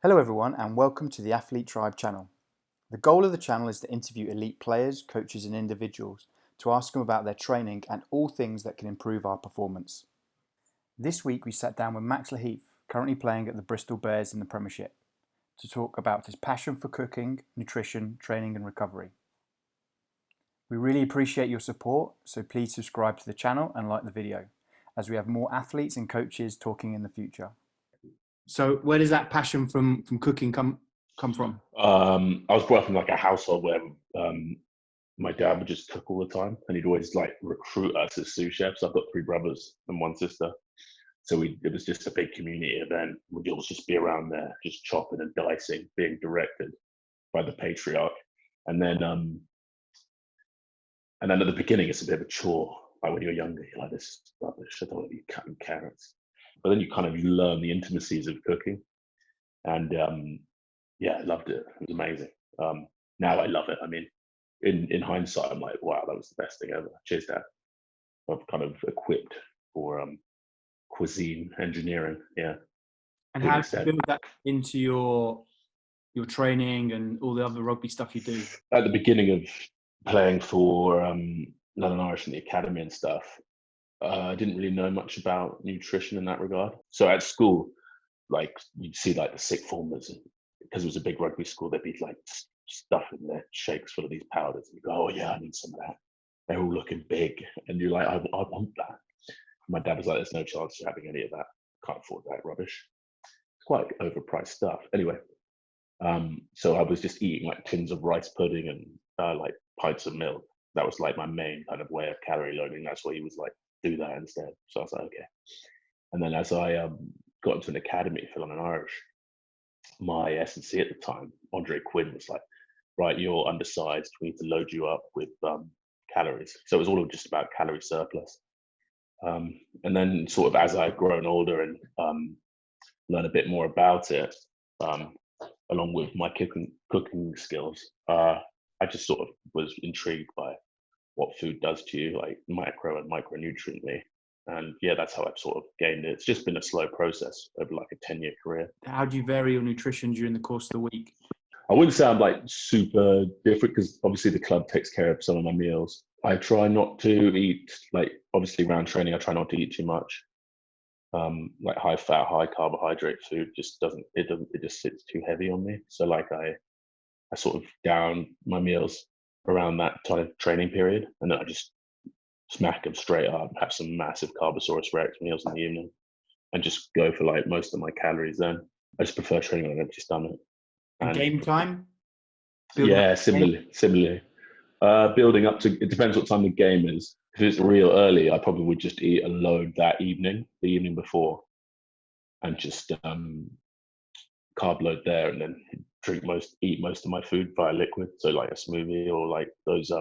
Hello everyone and welcome to the Athlete Tribe channel. The goal of the channel is to interview elite players, coaches and individuals to ask them about their training and all things that can improve our performance. This week we sat down with Max Lahiff, currently playing at the Bristol Bears in the Premiership, to talk about his passion for cooking, nutrition, training and recovery. We really appreciate your support, so please subscribe to the channel and like the video, as we have more athletes and coaches talking in the future. So where does that passion from cooking come from? I was brought up in like a household where my dad would just cook all the time, and he'd always like recruit us as sous chefs. I've got three brothers and one sister, so it was just a big community event. We'd always just be around there, just chopping and dicing, being directed by the patriarch. And then, at the beginning, it's a bit of a chore. Like when you're younger, you're like, "This is rubbish. I don't want to be cutting carrots." But then you kind of learn the intricacies of cooking, and yeah, I loved it. It was amazing. Now I love it. I mean, in hindsight, I'm like, wow, that was the best thing ever. Cheers, Dad. I've kind of equipped for cuisine engineering. Yeah, And to an how do you extent. build that into your training and all the other rugby stuff you do? At the beginning of playing for London Irish in the academy and stuff, I didn't really know much about nutrition in that regard. So at school, like you'd see like the sick formers, and because it was a big rugby school, they'd be like stuffing their shakes full of these powders, and you go, "Oh yeah, I need some of that." They're all looking big, and you're like, "I want that." My dad was like, "There's no chance you're having any of that. Can't afford that rubbish. It's quite overpriced stuff." Anyway, so I was just eating like tins of rice pudding and like pints of milk. That was like my main kind of way of calorie loading. That's what he was like, "Do that instead." So I was like, "Okay." And then as I got into an academy for London Irish, my S&C at the time, Andre Quinn, was like, "Right, you're undersized. We need to load you up with calories." So it was all just about calorie surplus. And then, sort of, as I've grown older and learn a bit more about it, um, along with my cooking skills, I just sort of was intrigued by what food does to you, like macro and micronutriently. And yeah, that's how I've sort of gained it. It's just been a slow process over like a 10-year career. How do you vary your nutrition during the course of the week? I wouldn't say I'm like super different because obviously the club takes care of some of my meals. I try not to eat, like, obviously around training, I try not to eat too much. Like high fat, high carbohydrate food just it just sits too heavy on me. So like I sort of down my meals around that time training period, and then I just smack them straight up, have some massive Carbosaurus Rex meals in the evening, and just go for like most of my calories then. I just prefer training on an empty stomach. And And game time? Building up yeah, the game? similarly. Building up to, it depends what time the game is. If it's real early, I probably would just eat a load that evening, the evening before, and just carb load there, and then eat most of my food via liquid, so like a smoothie or like those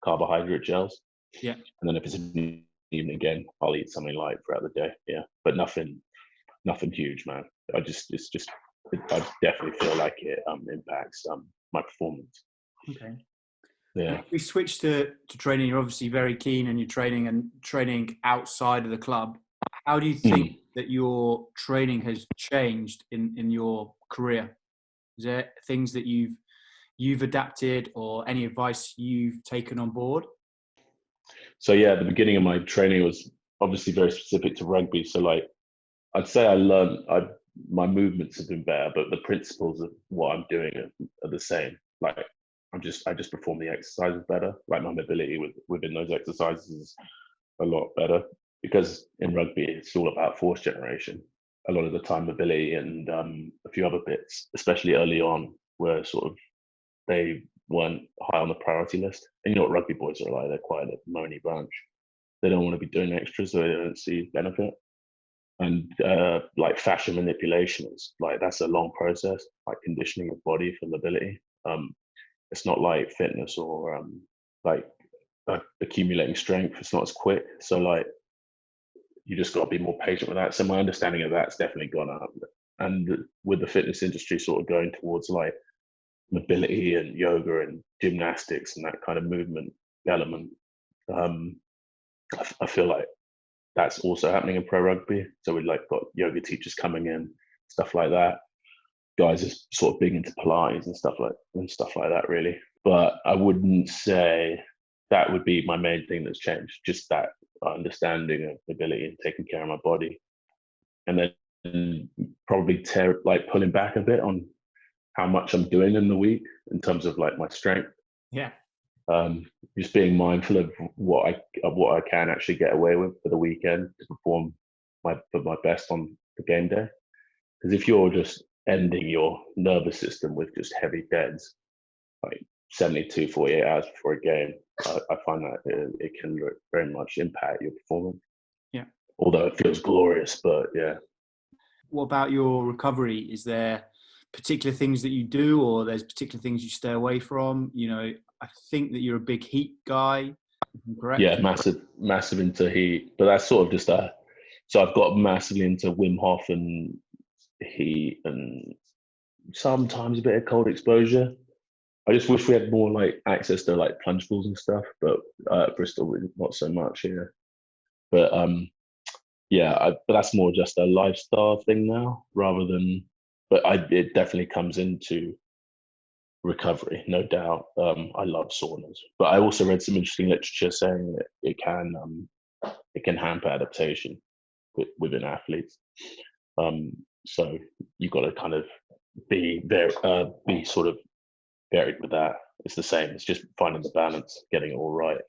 carbohydrate gels. Yeah. And then if it's an evening again, I'll eat something light throughout the day. Yeah, but nothing huge, man. I definitely feel like it impacts my performance. Okay. And Yeah. if we switch to training, you're obviously very keen and you're training outside of the club. How do you think Mm. that your training has changed in your career? Is there things that you've adapted or any advice you've taken on board? So yeah, the beginning of my training was obviously very specific to rugby. So like I'd say my movements have been better, but the principles of what I'm doing are the same. Like I just perform the exercises better. Like my mobility within those exercises is a lot better because in rugby it's all about force generation. A lot of the time, mobility and a few other bits, especially early on, were sort of they weren't high on the priority list. And you know what rugby boys are like? They're quite a moany bunch. They don't want to be doing extras, so they don't see benefit. And like fascia manipulation is like that's a long process, like conditioning your body for mobility. It's not like fitness or like accumulating strength. It's not as quick. So like you just got to be more patient with that. So my understanding of that's definitely gone up. And with the fitness industry sort of going towards like mobility and yoga and gymnastics and that kind of movement element, um, I feel like that's also happening in pro rugby. So we like got yoga teachers coming in, stuff like that. guys are sort of big into Pilates and stuff like that, really. But I wouldn't say that would be my main thing that's changed. Just that understanding of ability and taking care of my body, and then probably pulling back a bit on how much I'm doing in the week in terms of like my strength. Yeah. Just being mindful of what I can actually get away with for the weekend to perform my best on the game day. Because if you're just ending your nervous system with just heavy deads, like 72, 48 hours before a game, I find that it can very much impact your performance. Yeah. Although it feels glorious, but yeah. What about your recovery? Is there particular things that you do, or there's particular things you stay away from? You know, I think that you're a big heat guy, correct? Yeah, massive into heat, but that's sort of just so I've got massively into Wim Hof and heat, and sometimes a bit of cold exposure. I just wish we had more like access to like plunge pools and stuff, but at Bristol not so much here. But but that's more just a lifestyle thing now rather than. But it definitely comes into recovery, no doubt. I love saunas, but I also read some interesting literature saying that it can hamper adaptation within athletes. So you've got to kind of be sort of varied with that. It's the same. It's just finding the balance, getting it all right.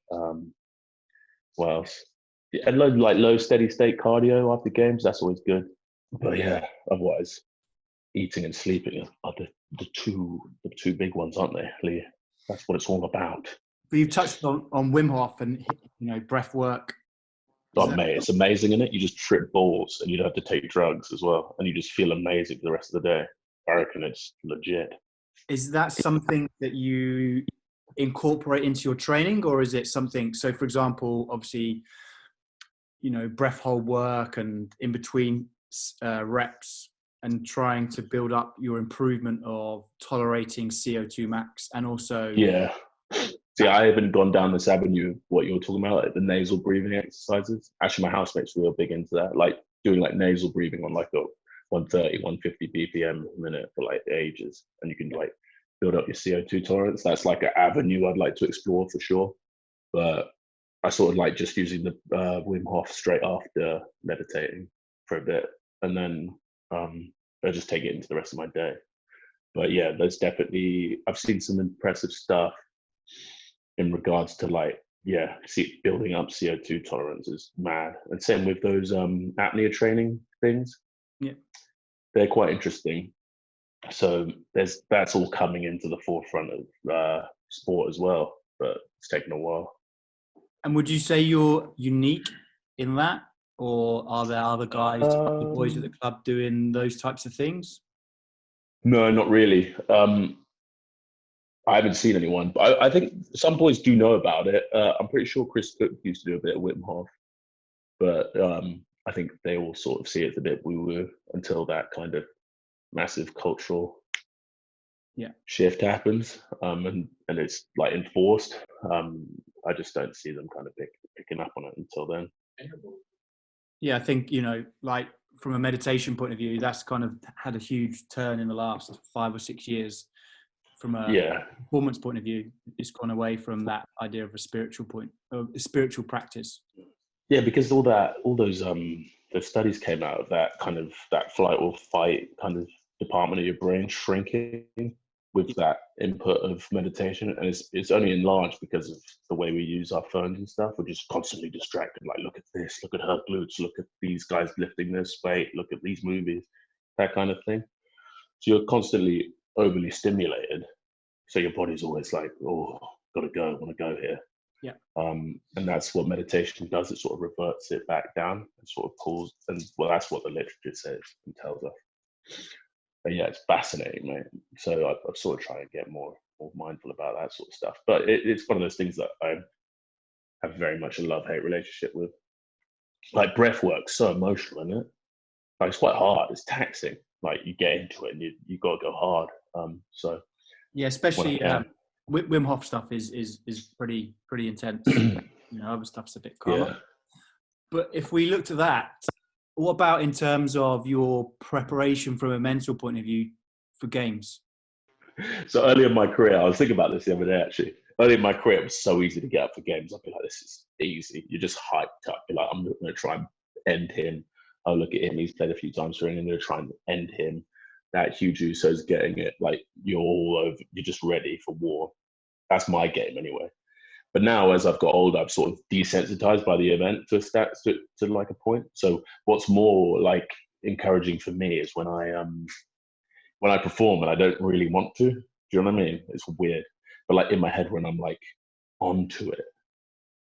What else? Yeah, and low steady state cardio after games. That's always good. But yeah, otherwise, eating and sleeping are the two big ones, aren't they, Lee? That's what it's all about. But you've touched on Wim Hof and breath work. Mate, it's amazing, isn't it? You just trip balls and you don't have to take drugs as well, and you just feel amazing for the rest of the day. I reckon it's legit. Is that something that you incorporate into your training, or is it something? So, for example, obviously, breath hold work and in between reps, and trying to build up your improvement of tolerating CO2 max, and also See, I haven't gone down this avenue of what you're talking about, like the nasal breathing exercises. Actually, my housemate's real big into that, like doing like nasal breathing on like a 130, 150 BPM a minute for like ages. And you can like build up your CO2 tolerance. That's like an avenue I'd like to explore for sure. But I sort of like just using the Wim Hof straight after meditating for a bit. And then I just take it into the rest of my day. But yeah, there's definitely, I've seen some impressive stuff in regards to building up CO2 tolerance is mad. And same with those apnea training things. Yeah, they're quite interesting. So that's all coming into the forefront of sport as well, but it's taken a while. And would you say you're unique in that, or are there other guys, other boys at the club doing those types of things? No, not really. I haven't seen anyone, but I think some boys do know about it. I'm pretty sure Chris Cook used to do a bit of Wim Hof, but I think they all sort of see it a bit woo-woo until that kind of massive cultural shift happens, and it's like enforced. I just don't see them kind of picking up on it until then. Yeah, I think, like from a meditation point of view, that's kind of had a huge turn in the last 5 or 6 years. From a performance point of view, it's gone away from that idea of a spiritual practice. Yeah, because all those studies came out of that kind of that flight or fight kind of department of your brain shrinking with that input of meditation, and it's only enlarged because of the way we use our phones and stuff. We're just constantly distracted. Like, look at this, look at her glutes, look at these guys lifting this weight, look at these movies, that kind of thing. So you're constantly overly stimulated, so your body's always like, oh, gotta go, want to go here. Yeah. And that's what meditation does. It sort of reverts it back down and sort of pulls, and well, that's what the literature says and tells us. But yeah, it's fascinating, mate. So I'm sort of trying to get more mindful about that sort of stuff. But it's one of those things that I have very much a love-hate relationship with. Like breath work, so emotional, isn't it? Like it's quite hard. It's taxing. Like you get into it and you got to go hard. So yeah, especially Wim Hof stuff is pretty intense. Other stuff's a bit calmer. Yeah. But if we looked at that, what about in terms of your preparation from a mental point of view? for games? So early in my career, I was thinking about this the other day actually. Early in my career, it was so easy to get up for games. I'd be like, this is easy. You're just hyped up. You're like, I'm going to try and end him. Oh, look at him. He's played a few times for him. I'm going to try and end him. That huge Uso's getting it. Like, you're all over. You're just ready for war. That's my game anyway. But now, as I've got older, I've sort of desensitized by the event to a to like a point. So what's more like encouraging for me is when I perform and I don't really want to. Do you know what I mean? It's weird. But like in my head when I'm like onto it,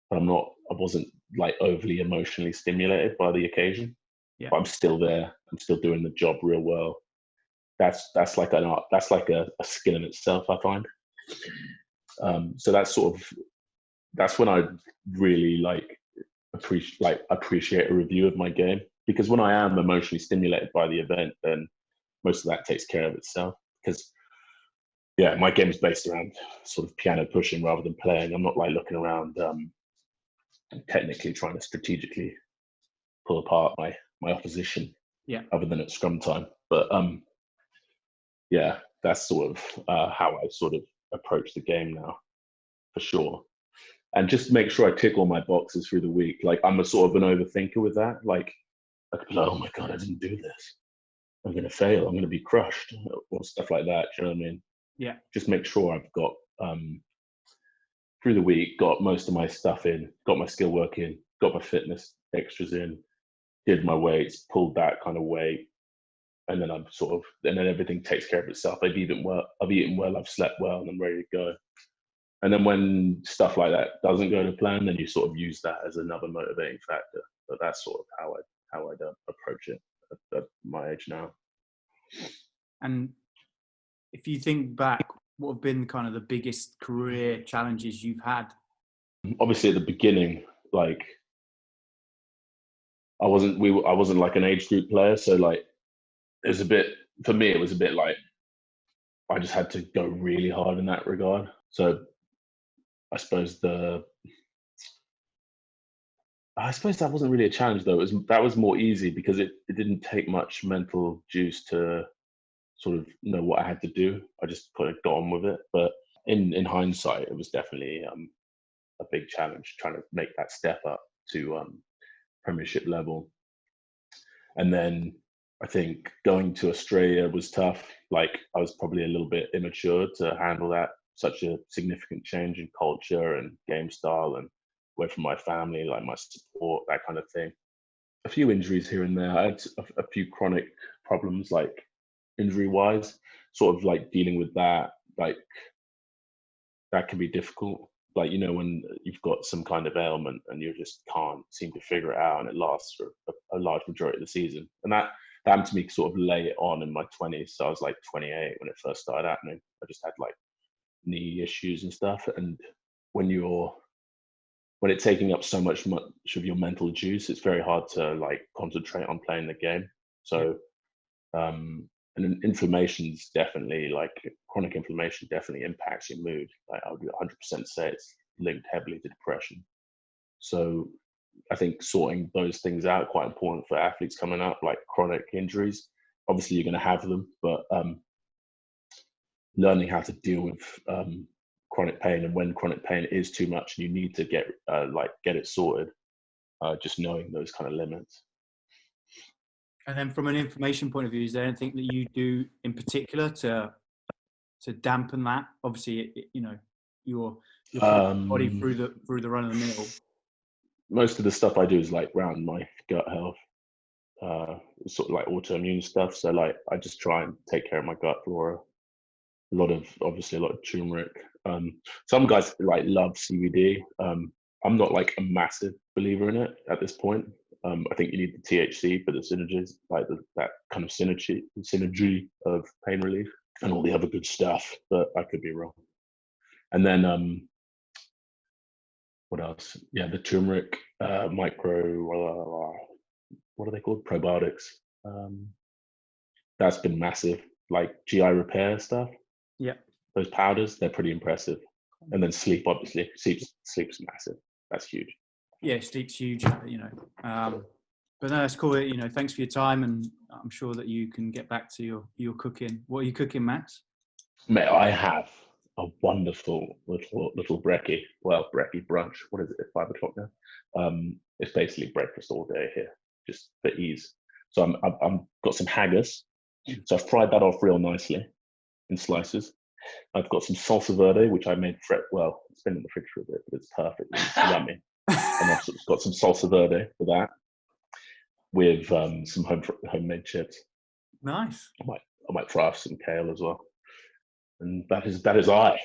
but I wasn't like overly emotionally stimulated by the occasion. Yeah. But I'm still there. I'm still doing the job real well. That's like an art. That's like a skill in itself, I find. So that's when I really like appreciate a review of my game, because when I am emotionally stimulated by the event, then most of that takes care of itself. Because yeah, my game is based around sort of piano pushing rather than playing. I'm not like looking around technically trying to strategically pull apart my opposition. Yeah. Other than at scrum time, but yeah, that's sort of how I sort of approach the game now, for sure. And just make sure I tick all my boxes through the week. Like, I'm a sort of an overthinker with that. Like, I could be like, oh my God, I didn't do this. I'm going to fail. I'm going to be crushed, or stuff like that. Do you know what I mean? Yeah. Just make sure I've got, through the week, got most of my stuff in, got my skill work in, got my fitness extras in, did my weights, pulled that kind of weight. And then and then everything takes care of itself. I've eaten well, I've slept well, and I'm ready to go. And then when stuff like that doesn't go to plan, then you sort of use that as another motivating factor. But that's sort of how I'd approach it at my age now. And if you think back, what have been kind of the biggest career challenges you've had? Obviously, at the beginning, like I wasn't like an age group player, so like it was a bit like I just had to go really hard in that regard. So I suppose that wasn't really a challenge though. That was more easy because it didn't take much mental juice to sort of know what I had to do. I just kind of got on with it. But in hindsight, it was definitely a big challenge trying to make that step up to Premiership level. And then I think going to Australia was tough. Like, I was probably a little bit immature to handle that, such a significant change in culture and game style, and away from my family, like my support, that kind of thing. A few injuries here and there. I had a few chronic problems, like injury wise, sort of like dealing with that. Like, that can be difficult. Like, when you've got some kind of ailment and you just can't seem to figure it out, and it lasts for a large majority of the season. And that happened to me sort of late on in my 20s. So I was like 28 when it first started happening. I just had like knee issues and stuff. And when it's taking up so much of your mental juice, it's very hard to like concentrate on playing the game. So, and inflammation's definitely, like, chronic inflammation definitely impacts your mood. Like, I would 100% say it's linked heavily to depression. So I think sorting those things out quite important for athletes coming up, like chronic injuries. Obviously you're going to have them, but learning how to deal with chronic pain, and when chronic pain is too much and you need to get it sorted, just knowing those kind of limits. And then from an information point of view, is there anything that you do in particular to dampen that? Obviously, your body through the run of the mill. Most of the stuff I do is like around my gut health, sort of like autoimmune stuff. So like I just try and take care of my gut flora. A lot of turmeric. Some guys like love CBD. I'm not like a massive believer in it at this point. I think you need the THC for the synergies, like that kind of synergy of pain relief and all the other good stuff, but I could be wrong. And then what else? Yeah, the turmeric, what are they called? Probiotics. That's been massive. Like GI repair stuff. Yeah. Those powders, they're pretty impressive. And then sleep, obviously. Sleep's massive. That's huge. Yeah, sleep's huge. But no, that's cool. Thanks for your time, and I'm sure that you can get back to your cooking. What are you cooking, Max? Mate, I have a wonderful little brekkie. Well, brekkie brunch. What is it? 5 o'clock now. It's basically breakfast all day here, just for ease. So I'm got some haggis. So I fried that off real nicely in slices. I've got some salsa verde, which I made well, it's been in the fridge for a bit, but it's perfect. It's yummy. And I've got some salsa verde for that, with some homemade chips. Nice. I might try off some kale as well. And that is I've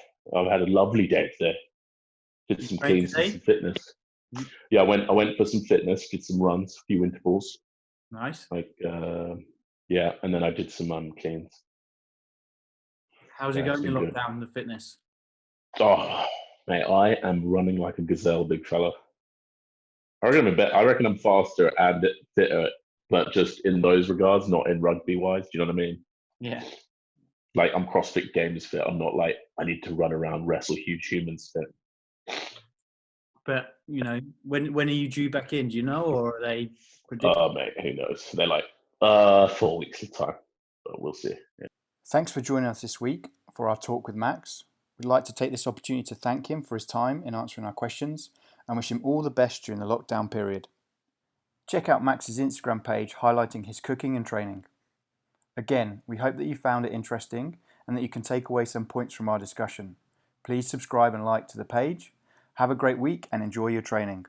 had a lovely day today. Did some cleans, did some fitness. Yeah, I went for some fitness, did some runs, a few intervals. Nice. Yeah, and then I did some cleans. How's it going in lockdown, the fitness? Oh, mate, I am running like a gazelle, big fella. I reckon I'm faster and fitter, but just in those regards, not in rugby wise. Do you know what I mean? Yeah. Like, I'm CrossFit Games fit. I'm not like I need to run around, wrestle huge humans fit. But when are you due back in? Do you know, or are they predicting? Oh, mate, who knows? They're like 4 weeks of time, but we'll see. Yeah. Thanks for joining us this week for our talk with Max. We'd like to take this opportunity to thank him for his time in answering our questions and wish him all the best during the lockdown period. Check out Max's Instagram page highlighting his cooking and training. Again, we hope that you found it interesting and that you can take away some points from our discussion. Please subscribe and like to the page. Have a great week and enjoy your training.